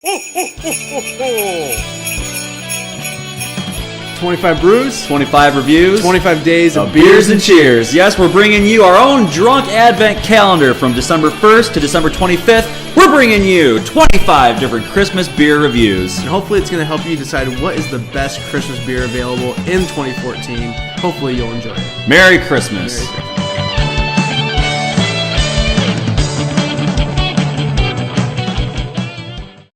Ho, ho, ho, ho, ho. 25 brews, 25 reviews, 25 days of beers and cheers. Yes, we're bringing you our own drunk advent calendar from December 1st to December 25th. We're bringing you 25 different Christmas beer reviews. And hopefully it's going to help you decide what is the best Christmas beer available in 2014. Hopefully you'll enjoy it. Merry Christmas. Merry Christmas.